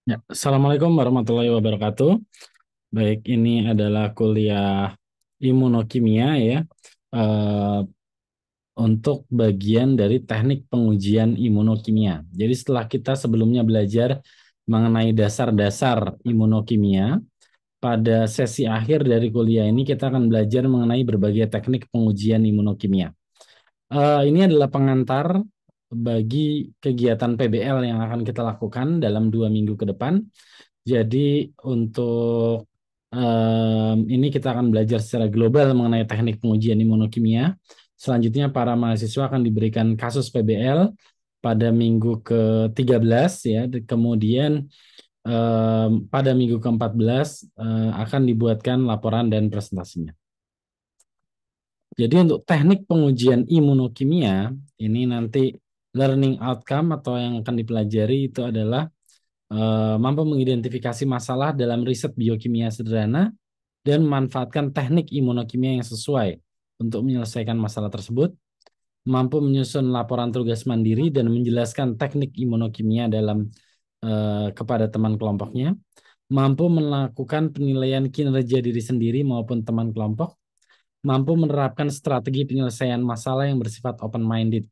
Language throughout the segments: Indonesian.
Ya, Assalamualaikum warahmatullahi wabarakatuh. Baik, ini adalah kuliah imunokimia ya, eh, untuk bagian dari teknik pengujian imunokimia. Jadi setelah kita sebelumnya belajar mengenai dasar-dasar imunokimia, pada sesi akhir dari kuliah ini kita akan belajar mengenai berbagai teknik pengujian imunokimia. Ini adalah pengantar bagi kegiatan PBL yang akan kita lakukan dalam 2 minggu ke depan. Jadi untuk ini kita akan belajar secara global mengenai teknik pengujian imunokimia. Selanjutnya para mahasiswa akan diberikan kasus PBL pada minggu ke-13 ya. Kemudian pada minggu ke-14 akan dibuatkan laporan dan presentasinya. Jadi untuk teknik pengujian imunokimia ini nanti learning outcome atau yang akan dipelajari itu adalah mampu mengidentifikasi masalah dalam riset biokimia sederhana dan memanfaatkan teknik imunokimia yang sesuai untuk menyelesaikan masalah tersebut, mampu menyusun laporan tugas mandiri dan menjelaskan teknik imunokimia kepada teman kelompoknya, mampu melakukan penilaian kinerja diri sendiri maupun teman kelompok, mampu menerapkan strategi penyelesaian masalah yang bersifat open-minded.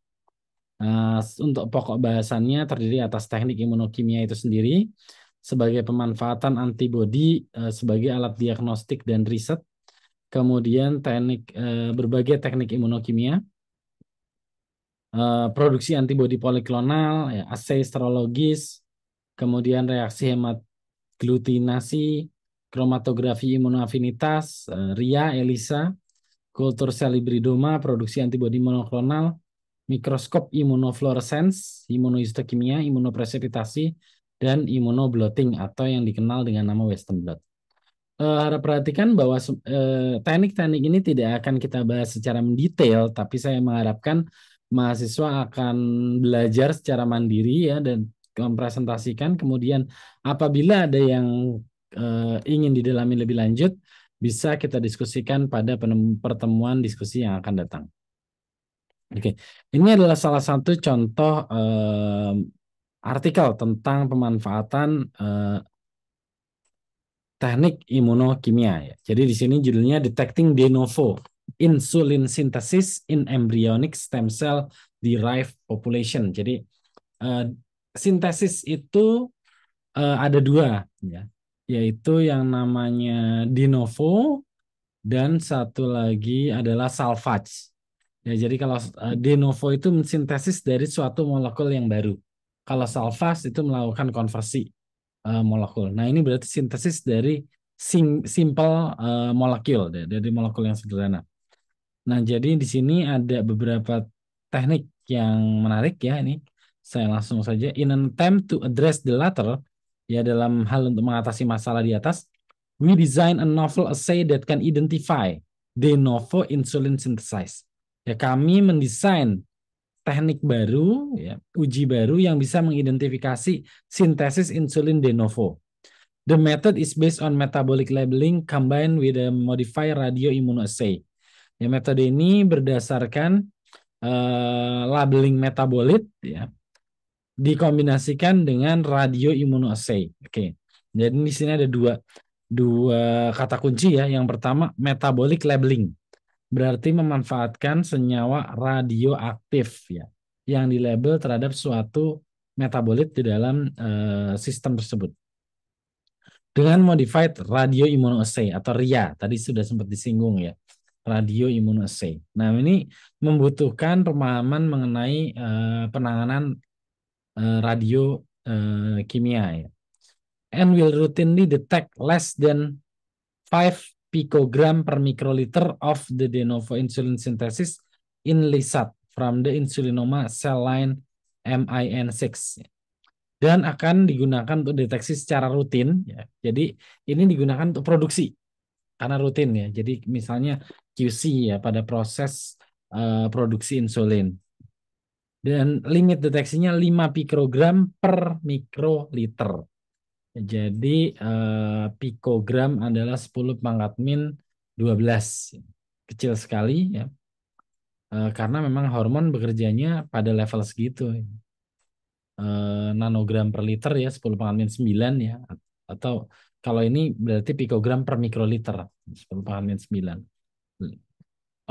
Untuk pokok bahasannya terdiri atas teknik imunokimia itu sendiri sebagai pemanfaatan antibodi sebagai alat diagnostik dan riset, kemudian berbagai teknik imunokimia, produksi antibodi poliklonal, ya, assay serologis, kemudian reaksi hematglutinasi, kromatografi imunoafinitas, RIA, ELISA, kultur sel hibridoma, produksi antibodi monoklonal, mikroskop imunofluorescens, imunohistokimia, imunopresipitasi, dan imunoblotting atau yang dikenal dengan nama Western blot. Harap perhatikan bahwa teknik-teknik ini tidak akan kita bahas secara mendetail, tapi saya mengharapkan mahasiswa akan belajar secara mandiri ya dan mempresentasikan. Kemudian apabila ada yang ingin didalami lebih lanjut, bisa kita diskusikan pada pertemuan diskusi yang akan datang. Oke, ini adalah salah satu contoh artikel tentang pemanfaatan teknik imunokimia ya. Jadi di sini judulnya Detecting de novo Insulin Synthesis in Embryonic Stem Cell Derived Population. Jadi eh, sintesis itu ada dua ya, yaitu yang namanya de novo dan satu lagi adalah salvage. Ya, jadi kalau de novo itu mensintesis dari suatu molekul yang baru. Kalau salvage itu melakukan konversi molekul. Nah, ini berarti sintesis dari simple molekul, dari molekul yang sederhana. Nah, jadi di sini ada beberapa teknik yang menarik ya ini. Saya langsung saja in an attempt to address the latter ya dalam hal untuk mengatasi masalah di atas, we design a novel assay that can identify de novo insulin synthesis. Ya, kami mendesain teknik baru, ya, uji baru yang bisa mengidentifikasi sintesis insulin de novo. The method is based on metabolic labeling combined with a modified radioimmunoassay. Ya, metode ini berdasarkan labeling metabolit ya, dikombinasikan dengan radioimmunoassay. Oke. Jadi di sini ada dua kata kunci ya. Yang pertama metabolic labeling. Berarti memanfaatkan senyawa radioaktif ya yang dilabel terhadap suatu metabolit di dalam sistem tersebut. Dengan modified radioimmunoassay atau RIA, tadi sudah sempat disinggung ya, radioimmunoassay. Nah, ini membutuhkan pemahaman mengenai penanganan radio kimia ya. And will routinely detect less than 5 picogram per microliter of the de novo insulin synthesis in LISAT from the insulinoma cell line MIN6 dan akan digunakan untuk deteksi secara rutin ya. Jadi ini digunakan untuk produksi karena rutin ya. Jadi misalnya QC ya pada proses produksi insulin. Dan limit deteksinya 5 pikrogram per mikroliter. Jadi pikogram adalah 10 pangkat min 12. Kecil sekali ya. Karena memang hormon bekerjanya pada level segitu. nanogram per liter ya, 10⁻⁹ ya, atau kalau ini berarti pikogram per mikroliter, 10⁻⁹.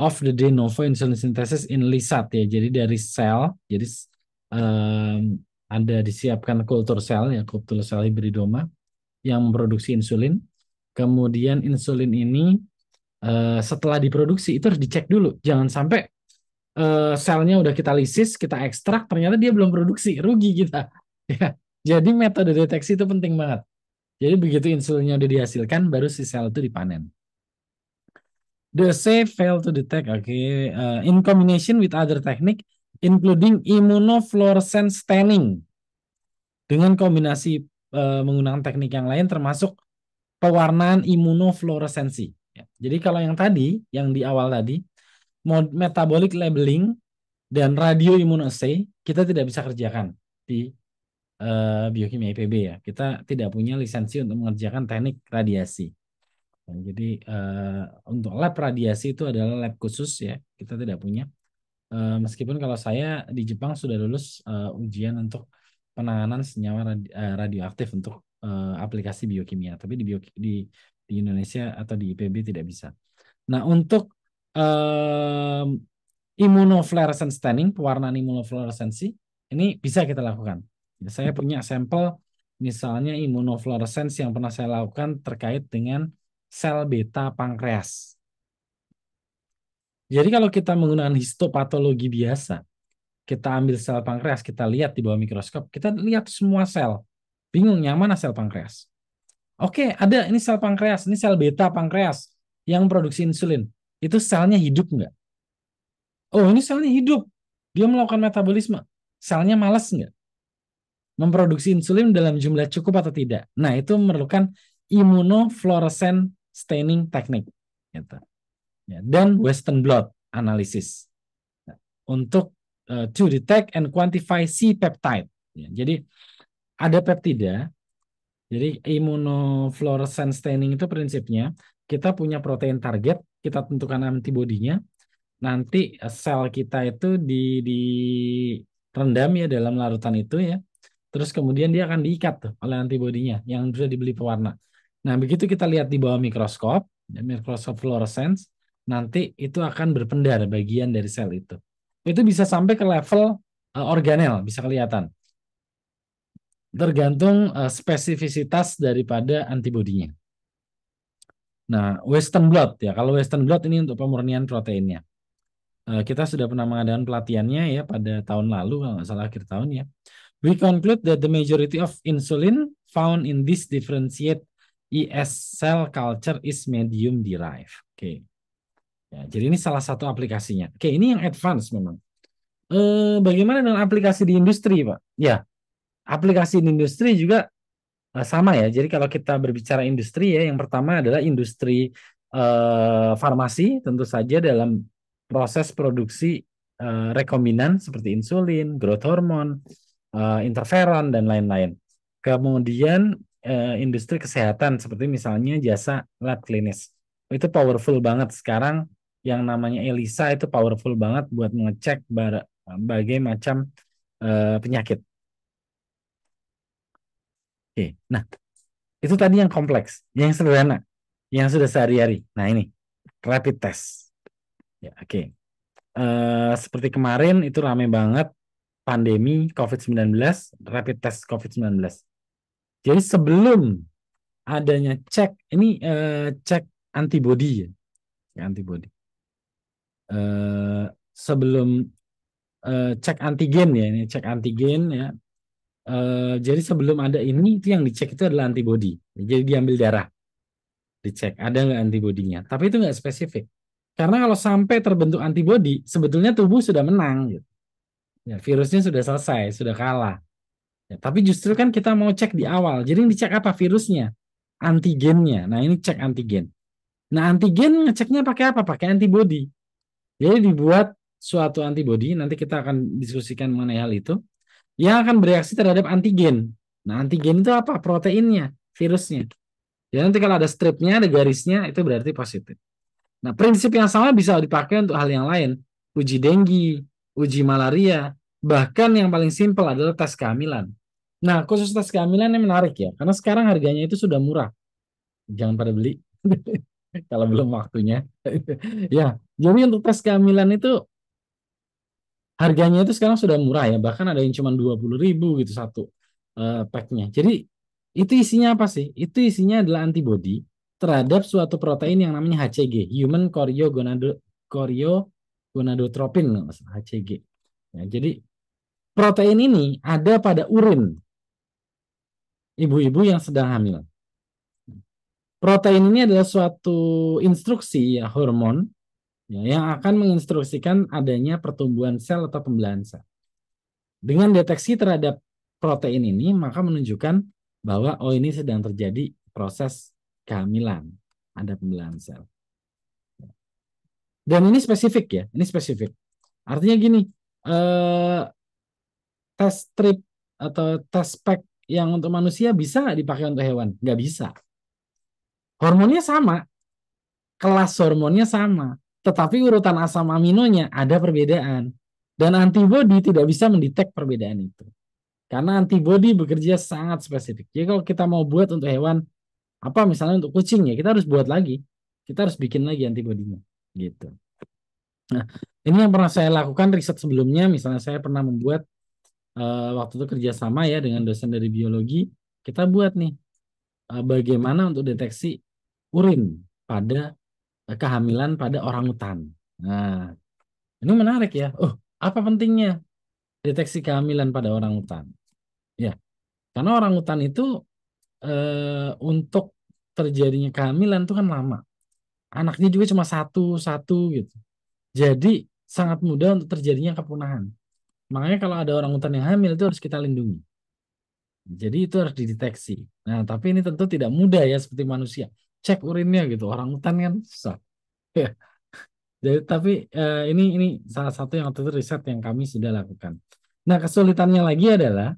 Of the de novo insulin synthesis in LISAT ya, jadi dari sel, jadi ada disiapkan kultur sel ya, kultur sel hibridoma yang memproduksi insulin. Kemudian insulin ini setelah diproduksi itu harus dicek dulu, jangan sampai selnya udah kita lisis, kita ekstrak, ternyata dia belum produksi, rugi kita. Ya, jadi metode deteksi itu penting banget. Jadi begitu insulinnya udah dihasilkan, baru si sel itu dipanen. The assay failed to detect, in combination with other technique, including immunofluorescence staining. Dengan kombinasi menggunakan teknik yang lain, termasuk pewarnaan imunofluoresensi. Ya, jadi kalau yang tadi, yang di awal tadi, metabolic labeling dan radioimmunoassay kita tidak bisa kerjakan di biokimia IPB ya. Kita tidak punya lisensi untuk mengerjakan teknik radiasi. Nah, jadi untuk lab radiasi itu adalah lab khusus ya. Kita tidak punya. Meskipun kalau saya di Jepang sudah lulus ujian untuk penanganan senyawa radioaktif untuk aplikasi biokimia, tapi di Indonesia atau di IPB tidak bisa. Nah, untuk immunofluorescence staining, pewarnaan imunofluoresensi, ini bisa kita lakukan. Saya punya sampel, misalnya imunofluorescence yang pernah saya lakukan terkait dengan sel beta pankreas. Jadi kalau kita menggunakan histopatologi biasa, kita ambil sel pankreas, kita lihat di bawah mikroskop, kita lihat semua sel. Bingung yang mana sel pankreas? Oke, ada ini sel pankreas, ini sel beta pankreas yang produksi insulin. Itu selnya hidup nggak? Oh, ini selnya hidup. Dia melakukan metabolisme. Selnya malas nggak? Memproduksi insulin dalam jumlah cukup atau tidak? Nah, itu memerlukan immunofluorescence staining technique. Gitu. Ya, dan Western blot analysis. Nah, untuk to detect and quantify C-peptide. Ya, jadi ada peptida. Jadi immunofluorescence staining itu prinsipnya kita punya protein target, kita tentukan antibodinya, nanti sel kita itu direndam ya dalam larutan itu ya. Terus kemudian dia akan diikat tuh oleh antibodinya yang sudah dibeli pewarna. Nah, begitu kita lihat di bawah mikroskop, mikroskop fluorescence, nanti itu akan berpendar bagian dari sel itu. Itu bisa sampai ke level organel, bisa kelihatan. Tergantung spesifisitas daripada antibodinya. Nah, Western blot ya. Kalau Western blot ini untuk pemurnian proteinnya. Kita sudah pernah mengadakan pelatihannya ya pada tahun lalu kalau nggak salah akhir tahun ya. We conclude that the majority of insulin found in this differentiate ES cell culture is medium derived. Oke. Ya, jadi ini salah satu aplikasinya. Oke, ini yang advance memang. Bagaimana dengan aplikasi di industri, Pak? Ya, aplikasi di industri juga sama ya. Jadi kalau kita berbicara industri ya, yang pertama adalah industri farmasi, tentu saja dalam proses produksi rekombinan seperti insulin, growth hormone, interferon dan lain-lain. Kemudian industri kesehatan seperti misalnya jasa lab klinis. Itu powerful banget sekarang, yang namanya ELISA itu powerful banget buat mengecek berbagai macam penyakit. Oke, nah itu tadi yang kompleks, yang sederhana, yang sudah sehari-hari. Nah ini rapid test. Ya, oke. Seperti kemarin itu rame banget pandemi COVID-19, rapid test COVID-19. Jadi sebelum adanya cek ini cek antibody ya, antibody. Sebelum cek antigen ya, ini cek antigen ya. Jadi sebelum ada ini itu yang dicek itu adalah antibody. Jadi diambil darah, dicek ada nggak antibodinya. Tapi itu nggak spesifik. Karena kalau sampai terbentuk antibody, sebetulnya tubuh sudah menang. Gitu. Ya, virusnya sudah selesai, sudah kalah. Ya, tapi justru kan kita mau cek di awal. Jadi yang dicek apa? Virusnya, antigennya. Nah ini cek antigen. Nah antigen ngeceknya pakai apa? Pakai antibody. Jadi dibuat suatu antibody. Nanti kita akan diskusikan mengenai hal itu. Yang akan bereaksi terhadap antigen. Nah antigen itu apa? Proteinnya, virusnya. Jadi nanti kalau ada stripnya, ada garisnya, itu berarti positif. Nah prinsip yang sama bisa dipakai untuk hal yang lain. Uji denggi, uji malaria, Bahkan yang paling simpel adalah tes kehamilan. Nah, khusus tes kehamilan ini menarik ya, karena sekarang harganya itu sudah murah. Jangan pada beli kalau belum waktunya. Ya, jadi untuk tes kehamilan itu harganya itu sekarang sudah murah ya, bahkan ada yang cuma 20.000 gitu satu packnya. Jadi itu isinya apa sih? Itu isinya adalah antibody terhadap suatu protein yang namanya HCG, Human Choriogonadotropin, HCG. Ya, jadi protein ini ada pada urin ibu-ibu yang sedang hamil. Protein ini adalah suatu instruksi ya hormon ya, yang akan menginstruksikan adanya pertumbuhan sel atau pembelahan sel. Dengan deteksi terhadap protein ini, maka menunjukkan bahwa oh ini sedang terjadi proses kehamilan, ada pembelahan sel. Dan ini spesifik ya, ini spesifik. Artinya gini, eh, tes strip atau tes spek yang untuk manusia bisa nggak dipakai untuk hewan? Nggak bisa. Hormonnya sama, kelas hormonnya sama, tetapi urutan asam aminonya ada perbedaan. Dan antibodi tidak bisa mendetek perbedaan itu. Karena antibodi bekerja sangat spesifik. Jadi kalau kita mau buat untuk hewan, apa misalnya untuk kucing ya, kita harus buat lagi. Kita harus bikin lagi antibodinya. Gitu. Nah, ini yang pernah saya lakukan riset sebelumnya. Misalnya saya pernah membuat waktu itu kerjasama ya dengan dosen dari biologi. Kita buat nih bagaimana untuk deteksi urin pada kehamilan pada orangutan. Nah, ini menarik ya. Oh, apa pentingnya deteksi kehamilan pada orangutan? Ya, karena orangutan itu untuk terjadinya kehamilan itu kan lama. Anaknya juga cuma satu gitu. Jadi sangat mudah untuk terjadinya kepunahan. Makanya kalau ada orangutan yang hamil itu harus kita lindungi. Jadi itu harus dideteksi. Nah, tapi ini tentu tidak mudah ya seperti manusia. Cek urinnya gitu. Orangutan kan susah. Ya. Jadi, tapi ini salah satu yang waktu itu riset yang kami sudah lakukan. Nah, kesulitannya lagi adalah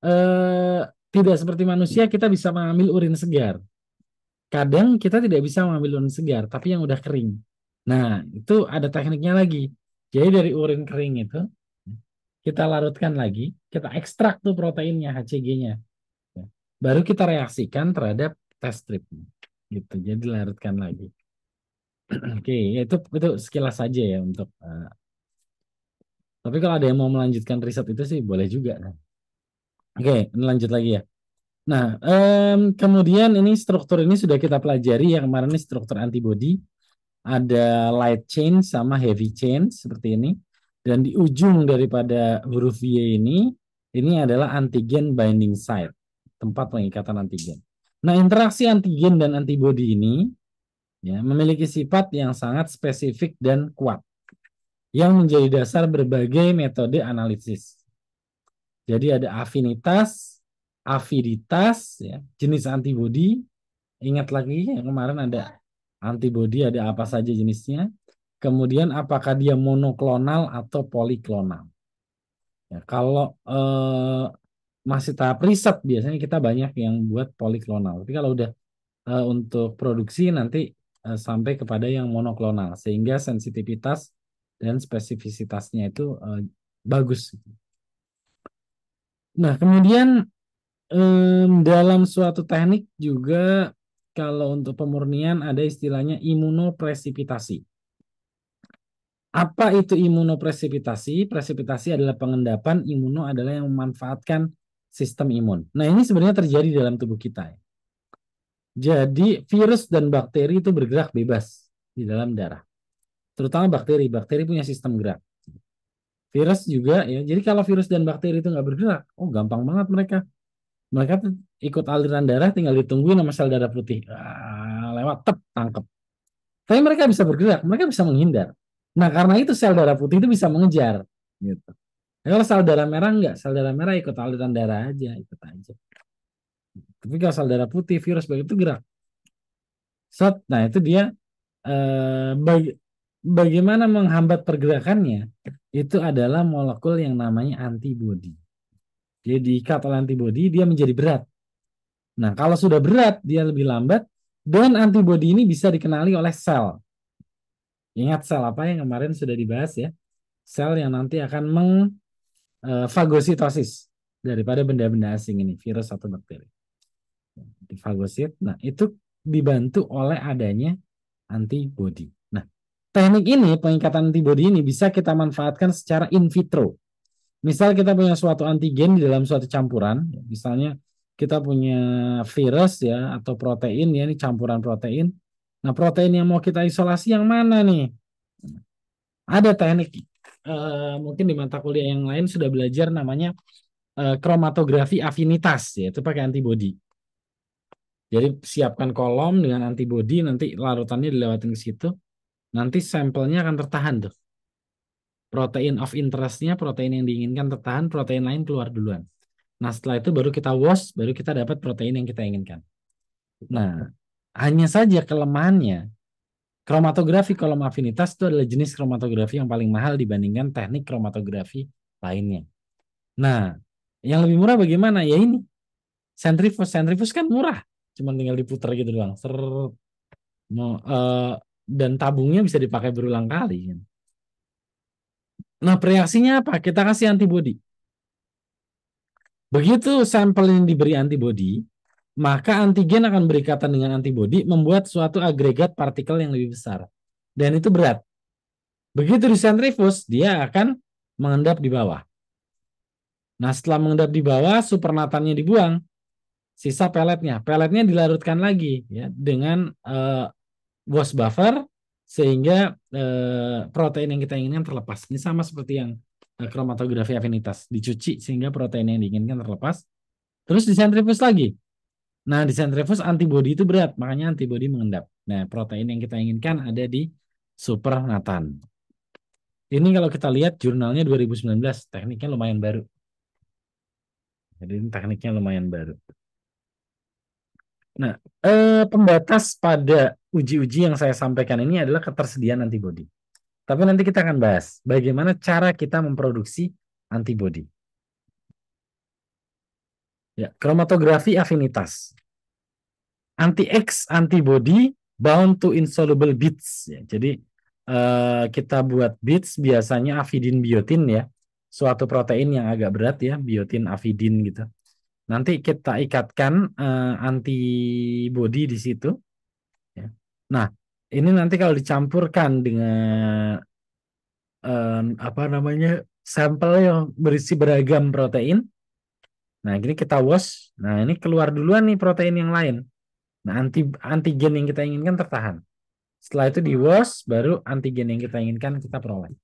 eh, tidak seperti manusia kita bisa mengambil urin segar. Kadang kita tidak bisa mengambil urin segar, tapi yang udah kering. Nah, itu ada tekniknya lagi. Jadi dari urin kering itu, kita larutkan lagi, kita ekstrak tuh proteinnya, HCG-nya. Baru kita reaksikan terhadap test strip. Gitu, jadi larutkan lagi. Oke, itu sekilas saja ya untuk. Tapi kalau ada yang mau melanjutkan riset itu sih boleh juga. Oke, ini lanjut lagi ya. Nah, kemudian ini struktur ini sudah kita pelajari ya kemarin ini struktur antibody. Ada light chain sama heavy chain seperti ini. Dan di ujung daripada huruf Y ini adalah antigen binding site, tempat pengikatan antigen. Nah, interaksi antigen dan antibodi ini ya, memiliki sifat yang sangat spesifik dan kuat, yang menjadi dasar berbagai metode analisis. Jadi ada afinitas, aviditas, ya, jenis antibodi. Ingat lagi yang kemarin ada antibodi, ada apa saja jenisnya. Kemudian apakah dia monoklonal atau poliklonal. Ya, kalau masih tahap riset biasanya kita banyak yang buat poliklonal. Tapi kalau udah untuk produksi nanti sampai kepada yang monoklonal sehingga sensitivitas dan spesifisitasnya itu bagus. Nah, kemudian dalam suatu teknik juga kalau untuk pemurnian ada istilahnya imunopresipitasi. Apa itu imunopresipitasi? Presipitasi adalah pengendapan, imuno adalah yang memanfaatkan sistem imun. Nah, ini sebenarnya terjadi dalam tubuh kita. Jadi, virus dan bakteri itu bergerak bebas di dalam darah. Terutama bakteri. Bakteri punya sistem gerak. Virus juga, ya. Jadi, kalau virus dan bakteri itu nggak bergerak, oh gampang banget mereka. Mereka tuh ikut aliran darah, tinggal ditungguin sama sel darah putih. Lewat, tangkep. Tapi mereka bisa bergerak, mereka bisa menghindar. Nah, karena itu sel darah putih itu bisa mengejar. Gitu. Kalau sel darah merah enggak, sel darah merah ikut aliran darah aja, ikut aja. Tapi kalau sel darah putih, virus begitu gerak. Nah itu dia bagaimana menghambat pergerakannya, itu adalah molekul yang namanya antibodi. Jadi diikat oleh antibodi, dia menjadi berat. Nah kalau sudah berat, dia lebih lambat, dan antibodi ini bisa dikenali oleh sel. Ingat sel apa yang kemarin sudah dibahas ya? sel yang nanti akan fagositosis daripada benda-benda asing ini, virus atau bakteri. Difagosit. Nah, itu dibantu oleh adanya antibodi. Nah, teknik ini, pengikatan antibodi ini bisa kita manfaatkan secara in vitro. Misal kita punya suatu antigen di dalam suatu campuran, misalnya kita punya virus ya atau protein ya, ini campuran protein. Nah, protein yang mau kita isolasi yang mana nih? Ada teknik mungkin di mata kuliah yang lain sudah belajar namanya kromatografi afinitas ya, itu pakai antibodi. Jadi siapkan kolom dengan antibodi, nanti larutannya dilewatin ke situ, nanti sampelnya akan tertahan tuh. Protein of interestnya, protein yang diinginkan tertahan, protein lain keluar duluan. Nah setelah itu baru kita wash, baru kita dapat protein yang kita inginkan. Nah hanya saja kelemahannya, kromatografi kolom afinitas itu adalah jenis kromatografi yang paling mahal dibandingkan teknik kromatografi lainnya. Nah yang lebih murah bagaimana? Ya ini, sentrifuge. Sentrifuge kan murah, cuma tinggal diputar gitu doang. No, dan tabungnya bisa dipakai berulang kali. Nah, reaksinya apa? Kita kasih antibodi. Begitu sampel ini diberi antibodi, maka antigen akan berikatan dengan antibodi, membuat suatu agregat partikel yang lebih besar. Dan itu berat. Begitu di sentrifuge, dia akan mengendap di bawah. Nah, setelah mengendap di bawah, supernatannya dibuang, sisa peletnya. Peletnya dilarutkan lagi ya dengan wash buffer sehingga protein yang kita inginkan terlepas. Ini sama seperti yang kromatografi afinitas, dicuci sehingga protein yang diinginkan terlepas. Terus disentrifuge lagi. Nah, disentrifuge antibodi itu berat, makanya antibodi mengendap. Nah, protein yang kita inginkan ada di supernatan. Ini kalau kita lihat jurnalnya 2019, tekniknya lumayan baru. Jadi ini tekniknya lumayan baru. Nah, pembatas pada uji-uji yang saya sampaikan ini adalah ketersediaan antibodi. Tapi nanti kita akan bahas bagaimana cara kita memproduksi antibodi. Ya, kromatografi afinitas. Anti-X antibody bound to insoluble beads. Ya, jadi kita buat beads biasanya avidin biotin ya, suatu protein yang agak berat ya, biotin avidin gitu. Nanti kita ikatkan antibody di situ. Ya. Nah, ini nanti kalau dicampurkan dengan apa namanya sampel yang berisi beragam protein. Nah, ini kita wash. Nah, ini keluar duluan nih protein yang lain. Nah, antigen yang kita inginkan tertahan. Setelah itu di wash, baru antigen yang kita inginkan kita peroleh.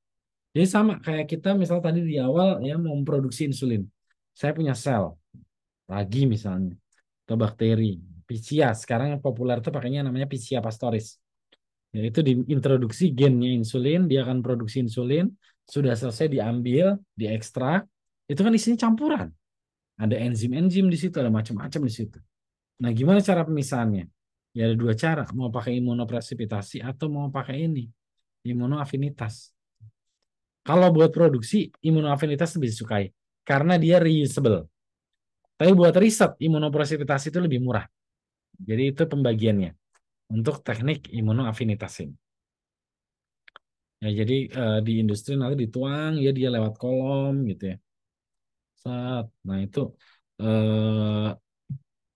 Jadi sama kayak kita misal tadi di awal ya mau memproduksi insulin. Saya punya sel, ragi misalnya, atau bakteri, Pichia. Sekarang yang populer itu pakainya namanya Pichia pastoris. Yaitu diintroduksi gennya insulin, dia akan produksi insulin, sudah selesai diambil, diekstrak, itu kan isinya campuran. Ada enzim-enzim di situ, ada macam-macam di situ. Nah, gimana cara pemisahannya? Ya ada dua cara, mau pakai imunopresipitasi atau mau pakai ini, imunoafinitas. Kalau buat produksi, imunoafinitas lebih disukai karena dia reusable. Tapi buat riset, imunopresipitasi itu lebih murah. Jadi itu pembagiannya untuk teknik imunoafinitas ini. Ya, jadi di industri nanti dituang ya dia lewat kolom gitu ya. Nah itu eh,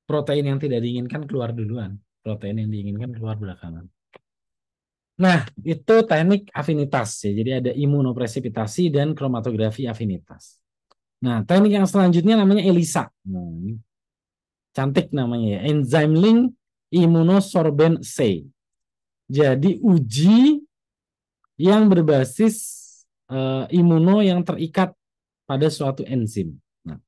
protein yang tidak diinginkan keluar duluan, protein yang diinginkan keluar belakangan. Nah itu teknik afinitas ya. Jadi ada imunopresipitasi dan kromatografi afinitas. Nah teknik yang selanjutnya namanya ELISA. Nah, ini cantik namanya ya. Enzyme link immunosorbent C. Jadi uji yang berbasis imuno yang terikat pada suatu enzim. Nah,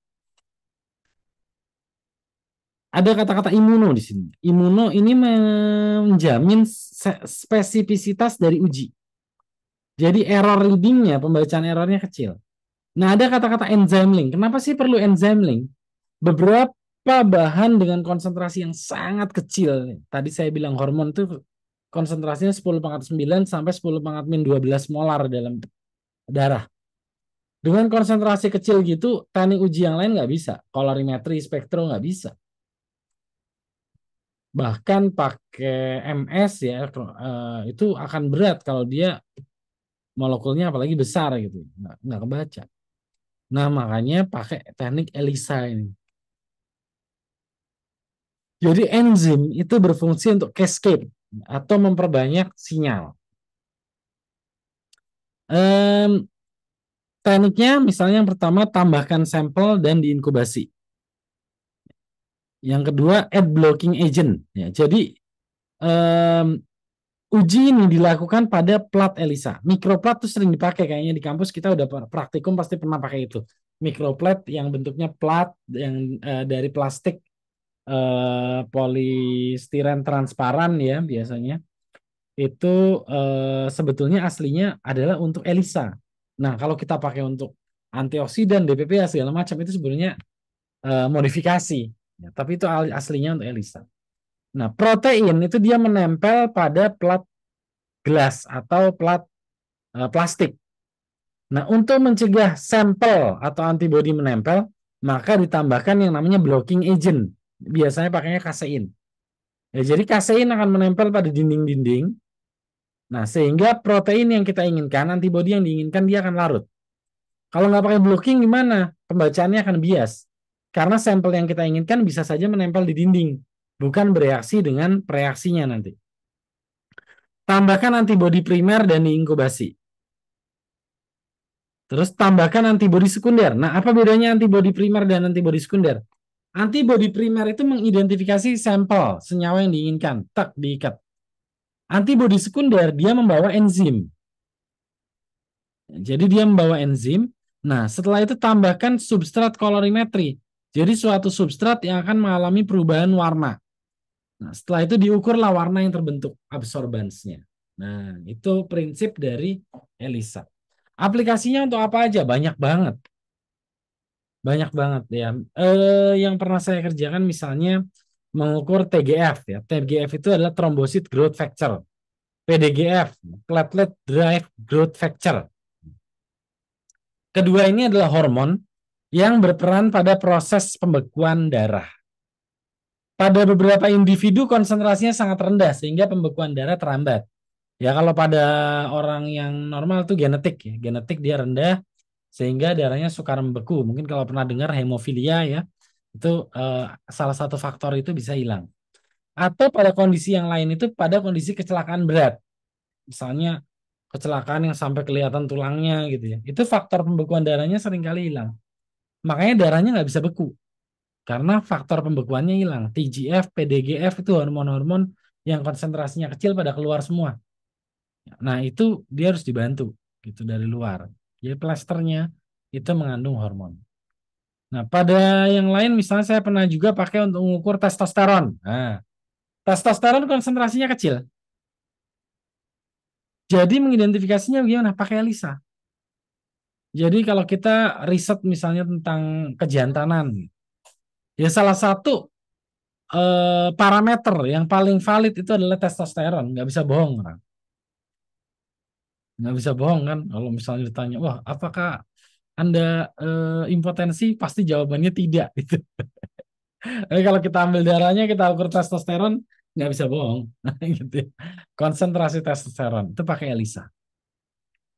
ada kata-kata imuno di sini. Imuno ini menjamin spesifisitas dari uji. Jadi error readingnya, pembacaan errornya kecil. Nah, ada kata-kata enzyme link. Kenapa sih perlu enzyme link? Beberapa bahan dengan konsentrasi yang sangat kecil. Tadi saya bilang hormon itu konsentrasinya 10 pangkat 9 sampai 10 pangkat min 12 molar dalam darah. Dengan konsentrasi kecil gitu, teknik uji yang lain nggak bisa. Kolorimetri, spektro nggak bisa. Bahkan pakai MS ya, itu akan berat kalau dia molekulnya apalagi besar gitu, nggak kebaca. Nah makanya pakai teknik ELISA ini. Jadi enzim itu berfungsi untuk cascade atau memperbanyak sinyal. Tekniknya misalnya yang pertama tambahkan sampel dan diinkubasi. Yang kedua add blocking agent. Ya, jadi um, uji ini dilakukan pada plat ELISA. Mikroplat itu sering dipakai kayaknya di kampus kita udah praktikum pasti pernah pakai itu. Mikroplat yang bentuknya plat yang dari plastik polistiren transparan ya biasanya. Itu sebetulnya aslinya adalah untuk ELISA. Nah, kalau kita pakai untuk antioksidan, DPPA segala macam itu sebenarnya modifikasi. Ya, tapi itu aslinya untuk ELISA. Nah, protein itu dia menempel pada plat gelas atau plat plastik. Nah, untuk mencegah sampel atau antibodi menempel, maka ditambahkan yang namanya blocking agent. Biasanya pakainya kasein. Ya, jadi kasein akan menempel pada dinding-dinding. Nah, sehingga protein yang kita inginkan, antibodi yang diinginkan, dia akan larut. Kalau nggak pakai blocking gimana? Pembacaannya akan bias. Karena sampel yang kita inginkan bisa saja menempel di dinding, bukan bereaksi dengan preaksinya nanti. Tambahkan antibodi primer dan diinkubasi. Terus tambahkan antibodi sekunder. Nah, apa bedanya antibodi primer dan antibodi sekunder? Antibodi primer itu mengidentifikasi sampel senyawa yang diinginkan, tak diikat. Antibodi sekunder dia membawa enzim. Jadi dia membawa enzim. Nah, setelah itu tambahkan substrat kolorimetri. Jadi suatu substrat yang akan mengalami perubahan warna. Nah, setelah itu diukurlah warna yang terbentuk, absorbansnya. Nah, itu prinsip dari ELISA. Aplikasinya untuk apa aja? Banyak banget. Banyak banget ya. Yang pernah saya kerjakan misalnya mengukur TGF ya. TGF itu adalah thrombocyte growth factor. PDGF, platelet derived growth factor. Kedua ini adalah hormon yang berperan pada proses pembekuan darah. Pada beberapa individu konsentrasinya sangat rendah sehingga pembekuan darah terhambat. Ya kalau pada orang yang normal itu genetik ya, genetik dia rendah sehingga darahnya sukar membeku. Mungkin kalau pernah dengar hemofilia ya, itu salah satu faktor itu bisa hilang. Atau pada kondisi yang lain itu pada kondisi kecelakaan berat. Misalnya kecelakaan yang sampai kelihatan tulangnya gitu ya. Itu faktor pembekuan darahnya seringkali hilang. Makanya darahnya nggak bisa beku. Karena faktor pembekuannya hilang. TGF, PDGF itu hormon-hormon yang konsentrasinya kecil pada keluar semua. Nah, itu dia harus dibantu gitu dari luar. Jadi plasternya itu mengandung hormon. Nah, pada yang lain misalnya saya pernah juga pakai untuk mengukur testosteron. Nah, testosteron konsentrasinya kecil. Jadi mengidentifikasinya bagaimana? Pakai ELISA. Jadi kalau kita riset misalnya tentang kejantanan, ya salah satu parameter yang paling valid itu adalah testosteron. Nggak bisa bohong orang. Nggak bisa bohong kan kalau misalnya ditanya, wah apakah Anda impotensi? Pasti jawabannya tidak gitu. Tapi kalau kita ambil darahnya, kita ukur testosteron, nggak bisa bohong. Gitu ya. Konsentrasi testosteron itu pakai ELISA.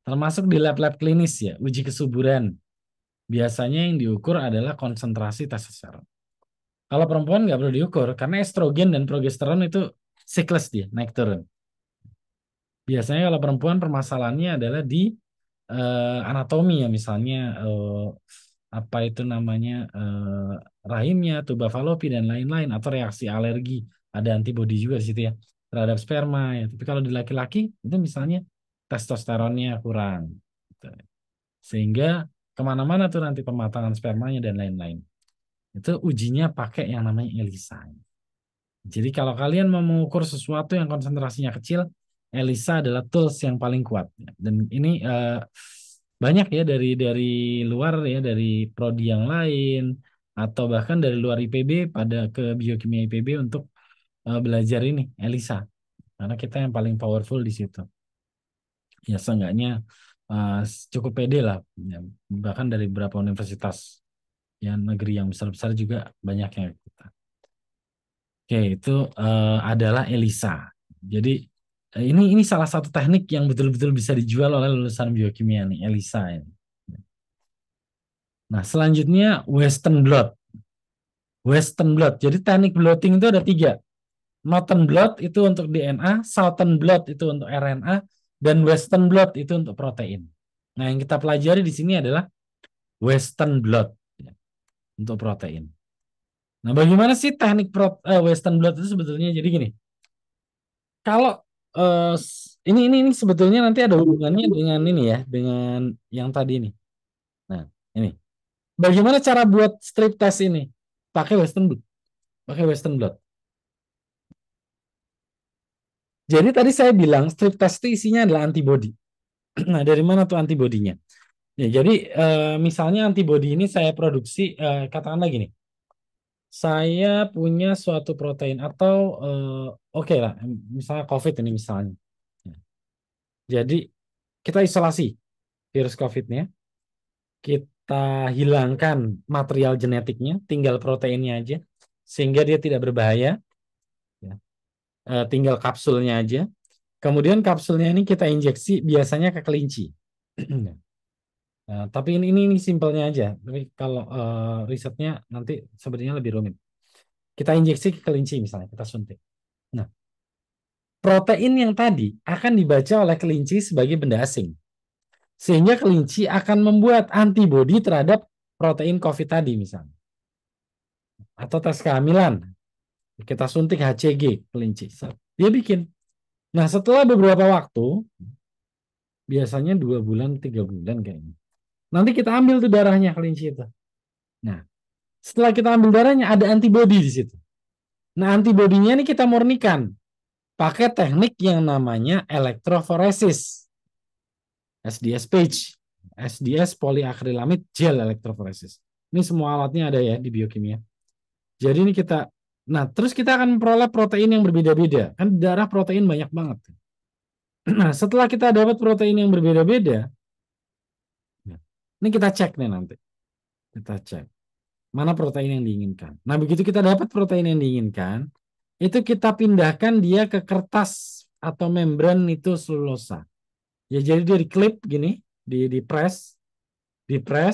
Termasuk di lab-lab klinis ya, uji kesuburan. Biasanya yang diukur adalah konsentrasi testosteron. Kalau perempuan nggak perlu diukur karena estrogen dan progesteron itu siklus dia, naik turun. Biasanya kalau perempuan permasalahannya adalah di anatomi ya, misalnya apa itu namanya rahimnya, tuba falopi dan lain-lain atau reaksi alergi, ada antibodi juga di situ ya terhadap sperma ya. Tapi kalau di laki-laki itu misalnya testosteronnya kurang, gitu. Sehingga kemana-mana tuh nanti pematangan spermanya dan lain-lain. Itu ujinya pakai yang namanya ELISA. Jadi kalau kalian mau mengukur sesuatu yang konsentrasinya kecil, ELISA adalah tools yang paling kuat. Dan ini banyak ya dari luar ya, dari prodi yang lain atau bahkan dari luar IPB pada ke biokimia IPB untuk belajar ini ELISA. Karena kita yang paling powerful di situ. Ya seenggaknya eh, cukup pede lah. Ya, bahkan dari beberapa universitas yang negeri yang besar-besar juga banyak yang kita. Oke, itu adalah ELISA. Jadi Ini salah satu teknik yang betul-betul bisa dijual oleh lulusan biokimia nih, ELISA ini. Nah, selanjutnya Western blot. Western blot. Jadi teknik blotting itu ada 3. Northern blot itu untuk DNA, Southern blot itu untuk RNA, dan Western blot itu untuk protein. Nah, yang kita pelajari di sini adalah Western blot ya, untuk protein. Nah, bagaimana sih teknik Western blot itu sebetulnya? Jadi gini, kalau ini sebetulnya nanti ada hubungannya dengan ini ya, dengan yang tadi ini. Nah, ini. Bagaimana cara buat strip test ini? Pakai Western blot. Pakai Western blot. Jadi tadi saya bilang strip test itu isinya adalah antibody. Nah, dari mana tuh antibodinya? Ya, jadi misalnya antibody ini saya produksi, katakanlah gini, saya punya suatu protein atau oke lah, misalnya COVID ini misalnya. Ya. Jadi kita isolasi virus COVID-nya, kita hilangkan material genetiknya, tinggal proteinnya aja, sehingga dia tidak berbahaya. Ya. Tinggal kapsulnya aja. Kemudian kapsulnya ini kita injeksi biasanya ke kelinci. Tapi ini simpelnya aja. Tapi kalau risetnya nanti sebenarnya lebih rumit. Kita injeksi ke kelinci misalnya, kita suntik. Nah, protein yang tadi akan dibaca oleh kelinci sebagai benda asing. Sehingga kelinci akan membuat antibodi terhadap protein COVID tadi misalnya. Atau tes kehamilan. Kita suntik HCG kelinci. Dia bikin. Nah, setelah beberapa waktu, biasanya 2 bulan, 3 bulan kayaknya. Nanti kita ambil tuh darahnya kelinci itu. Nah, setelah kita ambil darahnya ada antibodi di situ. Nah, antibodinya ini kita murnikan pakai teknik yang namanya elektroforesis. SDS page, SDS polyacrylamide gel elektroforesis. Ini semua alatnya ada ya di biokimia. Jadi ini kita, nah terus kita akan memperoleh protein yang berbeda-beda. Kan darah protein banyak banget. Nah, setelah kita dapat protein yang berbeda-beda, ini kita cek nih nanti. Kita cek mana protein yang diinginkan. Nah, begitu kita dapat protein yang diinginkan, itu kita pindahkan dia ke kertas atau membran nitroselulosa. Ya, jadi dia diklip gini, di press,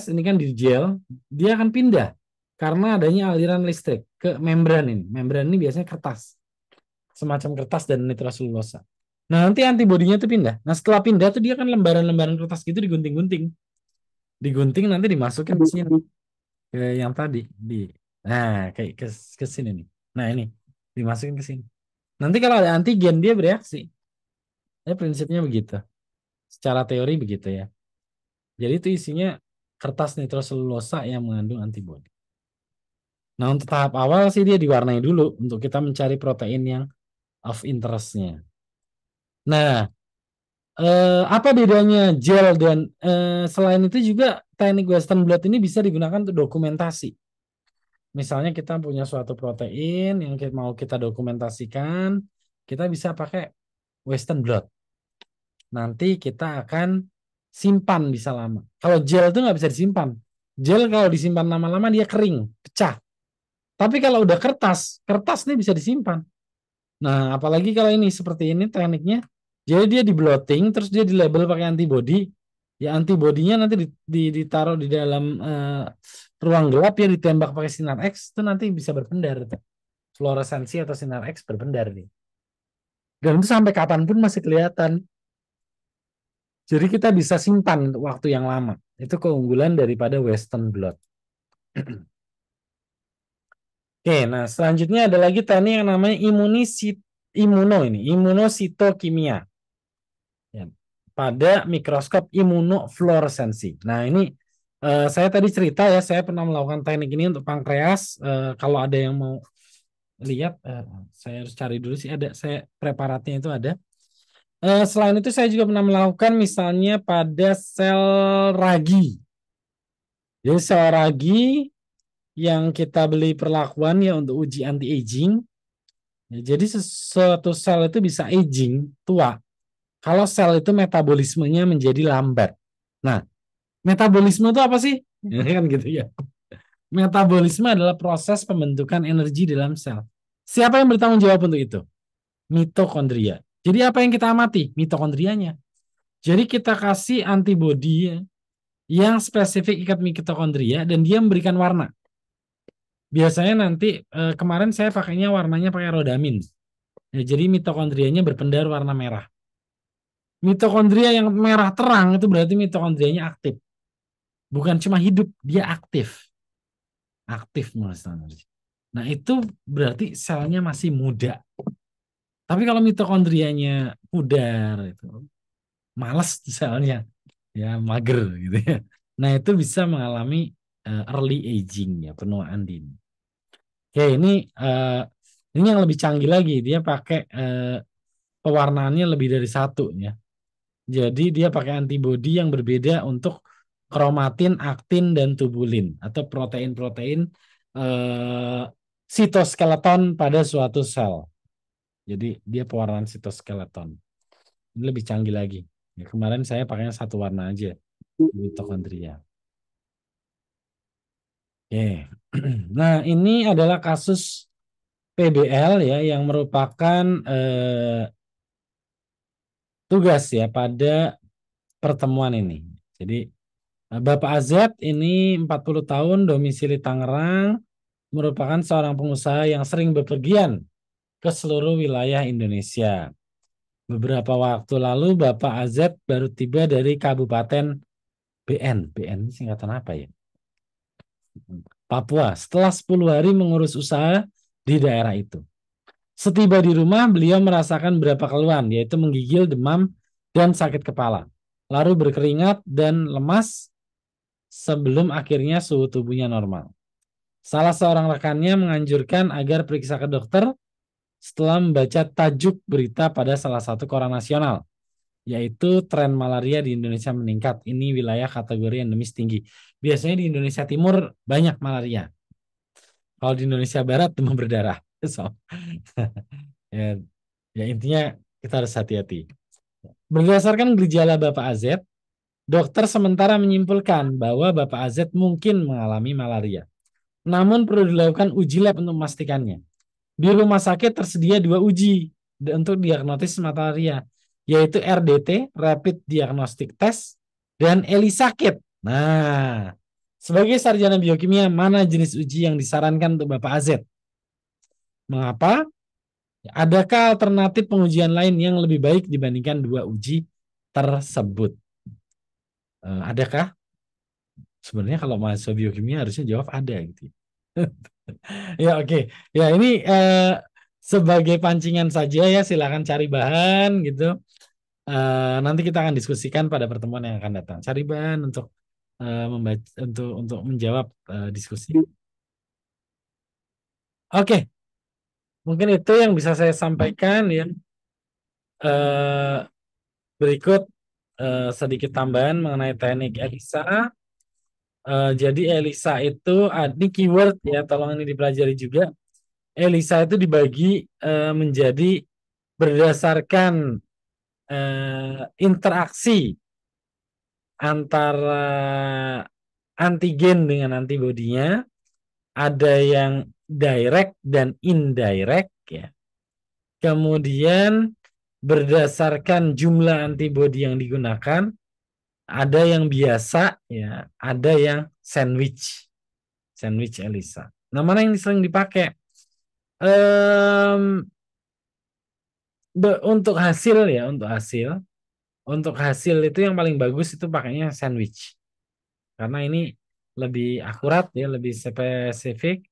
ini kan di gel, dia akan pindah karena adanya aliran listrik ke membran ini. Membran ini biasanya kertas, semacam kertas dan nitroselulosa. Nah, nanti antibodinya itu pindah. Nah, setelah pindah tuh dia kan lembaran-lembaran kertas gitu digunting-gunting. Digunting nanti dimasukkan ke sini. Ke yang tadi nah kayak ke sini nih. Nah, ini dimasukin ke sini. Nanti kalau ada antigen dia bereaksi. Ya prinsipnya begitu. Secara teori begitu ya. Jadi itu isinya kertas nitroselulosa yang mengandung antibodi. Nah, untuk tahap awal sih dia diwarnai dulu untuk kita mencari protein yang of interest-nya. Nah, apa bedanya gel dan selain itu juga teknik Western blot ini bisa digunakan untuk dokumentasi. Misalnya kita punya suatu protein yang mau kita dokumentasikan, kita bisa pakai Western blot. Nanti kita akan simpan bisa lama. Kalau gel itu nggak bisa disimpan. Gel kalau disimpan lama-lama dia kering, pecah. Tapi kalau udah kertas, kertas ini bisa disimpan. Nah, apalagi kalau ini seperti ini tekniknya, jadi dia di blotting, terus dia di label pakai antibody. Ya antibodinya nanti ditaruh di dalam ruang gelap ya, ditembak pakai sinar X, itu nanti bisa berpendar. Fluoresensi atau sinar X berpendar nih. Dan itu sampai kapanpun masih kelihatan. Jadi kita bisa simpan untuk waktu yang lama. Itu keunggulan daripada Western blot. Oke, nah selanjutnya ada lagi teknik yang namanya imunositokimia. Ya, pada mikroskop imunofluoresensi. Nah, ini saya tadi cerita ya, saya pernah melakukan teknik ini untuk pankreas. Kalau ada yang mau lihat, saya harus cari dulu sih, ada saya preparatnya itu ada. Selain itu saya juga pernah melakukan misalnya pada sel ragi. Jadi sel ragi yang kita beli perlakuan ya untuk uji anti aging. Ya, jadi suatu sel itu bisa aging tua kalau sel itu metabolismenya menjadi lambat. Nah, metabolisme itu apa sih? Ya kan gitu ya. Metabolisme adalah proses pembentukan energi dalam sel. Siapa yang bertanggung jawab untuk itu? Mitokondria. Jadi apa yang kita amati? Mitokondrianya. Jadi kita kasih antibodi yang spesifik ikat mitokondria dan dia memberikan warna. Biasanya nanti kemarin saya pakainya warnanya pakai rodamin. Ya, jadi mitokondrianya berpendar warna merah. Mitokondria yang merah terang itu berarti mitokondrianya aktif. Bukan cuma hidup, dia aktif. Aktif Mas. Nah, itu berarti selnya masih muda. Tapi kalau mitokondrianya pudar itu malas selnya, ya mager gitu ya. Nah, itu bisa mengalami early aging ya, penuaan dini. Oke, ini yang lebih canggih lagi, dia pakai pewarnaannya lebih dari satu ya. Jadi dia pakai antibodi yang berbeda untuk kromatin, aktin, dan tubulin atau protein-protein eh, sitoskeleton pada suatu sel. Jadi dia pewarnaan sitoskeleton. Ini lebih canggih lagi. Ya, kemarin saya pakainya satu warna aja, mitokondria. Oke. Nah, ini adalah kasus PBL ya yang merupakan tugas ya pada pertemuan ini. Jadi Bapak AZ ini 40 tahun, domisili Tangerang, merupakan seorang pengusaha yang sering bepergian ke seluruh wilayah Indonesia. Beberapa waktu lalu Bapak AZ baru tiba dari Kabupaten BN. BN ini singkatan apa ya? Papua. Setelah 10 hari mengurus usaha di daerah itu. Setiba di rumah, beliau merasakan beberapa keluhan, yaitu menggigil, demam, dan sakit kepala. Lalu berkeringat dan lemas sebelum akhirnya suhu tubuhnya normal. Salah seorang rekannya menganjurkan agar periksa ke dokter setelah membaca tajuk berita pada salah satu koran nasional, yaitu tren malaria di Indonesia meningkat. Ini wilayah kategori endemis tinggi. Biasanya di Indonesia Timur banyak malaria. Kalau di Indonesia Barat demam berdarah. So, ya, ya intinya kita harus hati-hati. Berdasarkan gejala Bapak AZ, dokter sementara menyimpulkan bahwa Bapak AZ mungkin mengalami malaria. Namun perlu dilakukan uji lab untuk memastikannya. Di rumah sakit tersedia 2 uji untuk diagnosis malaria, yaitu RDT, Rapid Diagnostic Test, dan ELISA Kit. Nah, sebagai sarjana biokimia, mana jenis uji yang disarankan untuk Bapak AZ? Mengapa? Adakah alternatif pengujian lain yang lebih baik dibandingkan 2 uji tersebut? Adakah? Sebenarnya kalau mahasiswa biokimia harusnya jawab ada gitu. Ya oke. Ya ini sebagai pancingan saja ya, silakan cari bahan gitu. Nanti kita akan diskusikan pada pertemuan yang akan datang. Cari bahan untuk membaca untuk menjawab diskusi. Oke, mungkin itu yang bisa saya sampaikan ya. Eh, Berikut sedikit tambahan mengenai teknik ELISA. Jadi ELISA itu ini keyword ya, tolong ini dipelajari juga. ELISA itu dibagi menjadi berdasarkan interaksi antara antigen dengan antibodinya, ada yang direct dan indirect ya. Kemudian berdasarkan jumlah antibodi yang digunakan, ada yang biasa ya, ada yang sandwich. Sandwich ELISA. Nah, mana yang sering dipakai? Um, untuk hasil ya, untuk hasil itu yang paling bagus itu pakainya sandwich. Karena ini lebih akurat ya, lebih spesifik.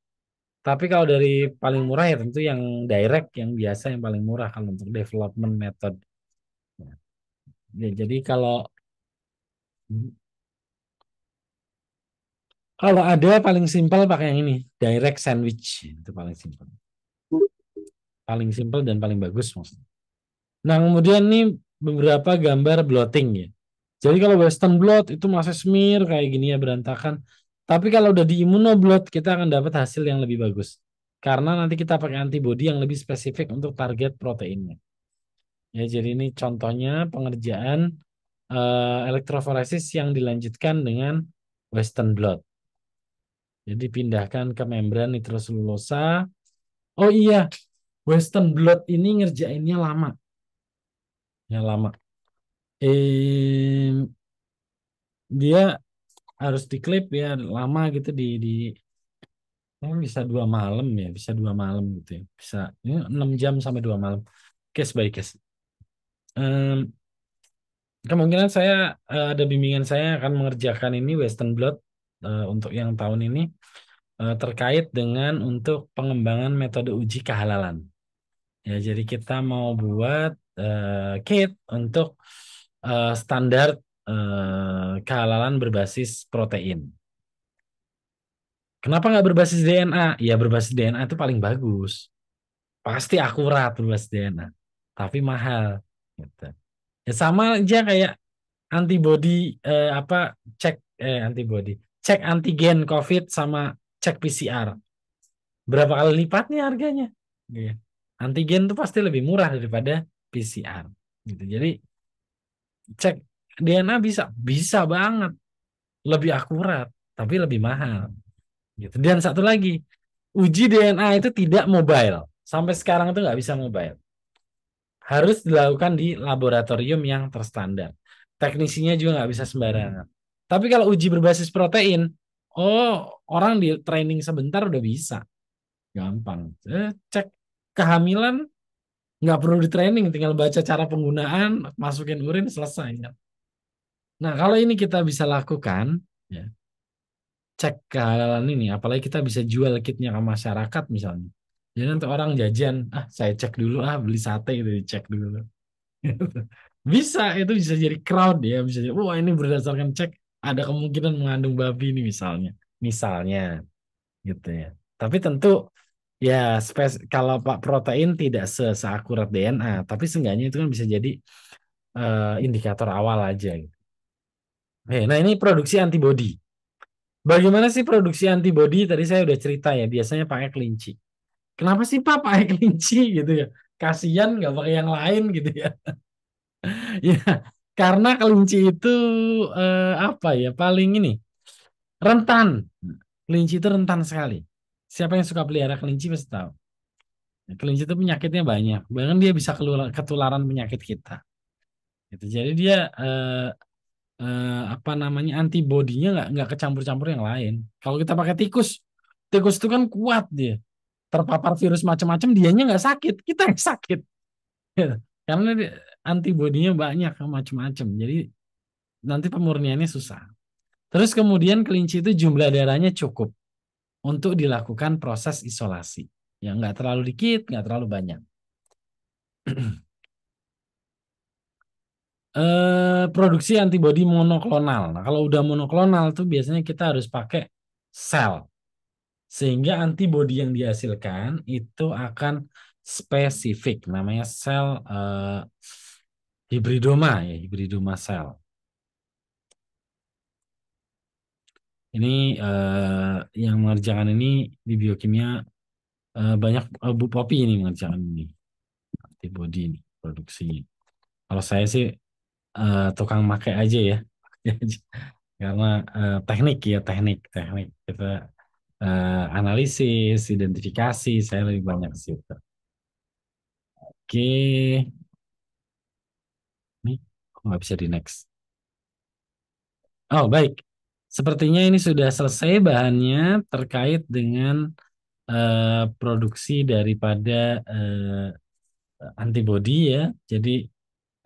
Tapi kalau dari paling murah ya tentu yang direct, yang biasa yang paling murah kalau untuk development method. Ya, jadi kalau ada paling simpel pakai yang ini, direct sandwich itu paling simpel. Paling simpel dan paling bagus maksudnya. Nah, kemudian ini beberapa gambar blotting ya. Jadi kalau Western blot itu masih smear kayak gini ya, berantakan. Tapi kalau udah di immunoblot kita akan dapat hasil yang lebih bagus. Karena nanti kita pakai antibodi yang lebih spesifik untuk target proteinnya. Ya, jadi ini contohnya pengerjaan elektroforesis yang dilanjutkan dengan Western blot. Jadi pindahkan ke membran nitroselulosa. Oh iya, Western blot ini ngerjainnya lama. yang lama. Eh, dia harus diklip ya lama gitu bisa 2 malam ya, bisa 2 malam gitu ya, bisa ya, 6 jam sampai 2 malam. Case by case. Em, Kemungkinan saya ada bimbingan saya akan mengerjakan ini Western Blot untuk yang tahun ini terkait dengan untuk pengembangan metode uji kehalalan. Ya, jadi kita mau buat kit untuk standar kehalalan berbasis protein. Kenapa nggak berbasis DNA? Ya berbasis DNA itu paling bagus. Pasti akurat berbasis DNA. Tapi mahal. Gitu. Ya sama aja kayak antibody apa cek antibody. Cek antigen COVID sama cek PCR. Berapa kali lipatnya harganya? Iya. Antigen tuh pasti lebih murah daripada PCR. Gitu. Jadi cek DNA bisa, bisa banget, lebih akurat, tapi lebih mahal. Gitu. Dan satu lagi, uji DNA itu tidak mobile. Sampai sekarang itu nggak bisa mobile. Harus dilakukan di laboratorium yang terstandar. Teknisinya juga nggak bisa sembarangan. Tapi kalau uji berbasis protein, oh orang di training sebentar udah bisa, gampang. Cek kehamilan nggak perlu di training, tinggal baca cara penggunaan, masukin urin selesai. Nah kalau ini kita bisa lakukan, ya, cek kehalalan ini, apalagi kita bisa jual kitnya ke masyarakat misalnya. Jadi nanti orang jajan, ah saya cek dulu, ah beli sate itu dicek dulu. Bisa, itu bisa jadi crowd ya, bisa jadi, wah ini berdasarkan cek ada kemungkinan mengandung babi ini misalnya, misalnya gitu ya. Tapi tentu ya kalau Pak protein tidak seakurat DNA, tapi seenggaknya itu kan bisa jadi indikator awal aja gitu. Nah ini produksi antibodi. Bagaimana sih produksi antibodi? Tadi saya udah cerita ya, biasanya pakai kelinci. Kenapa sih Pak pakai kelinci gitu ya? Kasihan nggak pakai yang lain gitu ya. Ya, karena kelinci itu apa ya? Paling ini rentan. Kelinci itu rentan sekali. Siapa yang suka pelihara kelinci pasti tahu. Kelinci itu penyakitnya banyak. Bahkan dia bisa ketularan penyakit kita. Gitu. Jadi dia apa namanya antibodinya nggak kecampur-campur yang lain. Kalau kita pakai tikus, tikus itu kan kuat dia. Terpapar virus macam-macam, dianya nggak sakit, kita yang sakit. Karena antibodinya banyak macam-macam. Jadi nanti pemurniannya susah. Terus kemudian kelinci itu jumlah darahnya cukup untuk dilakukan proses isolasi. Ya nggak terlalu dikit, nggak terlalu banyak. Produksi antibodi monoklonal. Nah, kalau udah monoklonal tuh biasanya kita harus pakai sel. Sehingga antibodi yang dihasilkan itu akan spesifik. Namanya sel hibridoma ya, hibridoma sel. Ini yang mengerjakan ini di biokimia banyak Bu Popi ini mengerjakan ini antibody ini produksinya. Kalau saya sih tukang make aja ya, karena teknik ya teknik teknik kita analisis identifikasi saya lebih banyak ke situ. Oke, nih kok nggak bisa di next. Oh baik, sepertinya ini sudah selesai bahannya terkait dengan produksi daripada antibodi ya. Jadi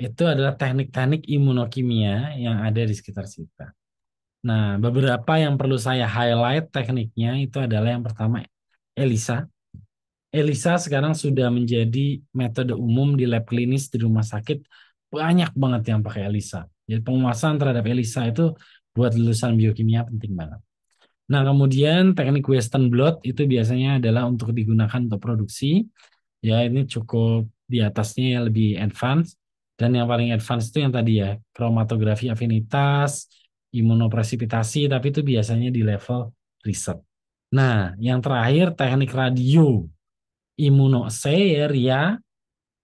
itu adalah teknik-teknik imunokimia yang ada di sekitar kita. Nah, beberapa yang perlu saya highlight tekniknya itu adalah yang pertama ELISA. ELISA sekarang sudah menjadi metode umum di lab klinis di rumah sakit. Banyak banget yang pakai ELISA. Jadi penguasaan terhadap ELISA itu buat lulusan biokimia penting banget. Nah, kemudian teknik Western blot itu biasanya adalah untuk digunakan untuk produksi. Ya, ini cukup di atasnya ya lebih advance. Dan yang paling advance itu yang tadi ya, kromatografi afinitas, imunopresipitasi, tapi itu biasanya di level riset. Nah, yang terakhir teknik radio immunoassay ya,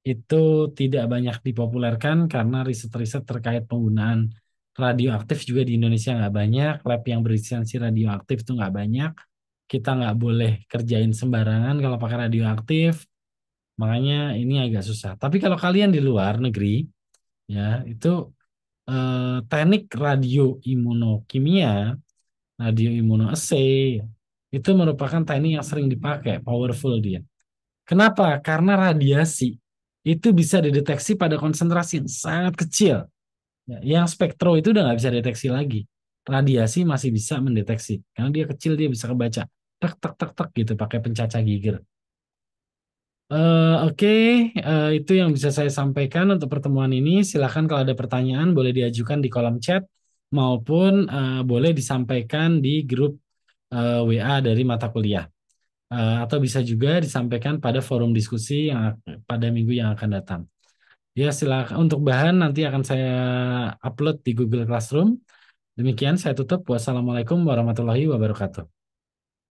itu tidak banyak dipopulerkan karena riset-riset terkait penggunaan radioaktif juga di Indonesia nggak banyak, lab yang berlisensi radioaktif itu nggak banyak, kita nggak boleh kerjain sembarangan kalau pakai radioaktif, makanya ini agak susah. Tapi kalau kalian di luar negeri, Ya, itu teknik radioimunokimia, radioimmunoassay itu merupakan teknik yang sering dipakai, powerful dia. Kenapa? Karena radiasi itu bisa dideteksi pada konsentrasi yang sangat kecil. Ya, yang spektro itu udah nggak bisa deteksi lagi. Radiasi masih bisa mendeteksi. Karena dia kecil, dia bisa kebaca. Tek, tek, tek, tek gitu pakai pencacah gigir. Oke, itu yang bisa saya sampaikan untuk pertemuan ini. Silakan kalau ada pertanyaan boleh diajukan di kolom chat maupun boleh disampaikan di grup WA dari mata kuliah. Atau bisa juga disampaikan pada forum diskusi yang pada minggu yang akan datang. Ya, silakan untuk bahan nanti akan saya upload di Google Classroom. Demikian saya tutup. Wassalamualaikum warahmatullahi wabarakatuh.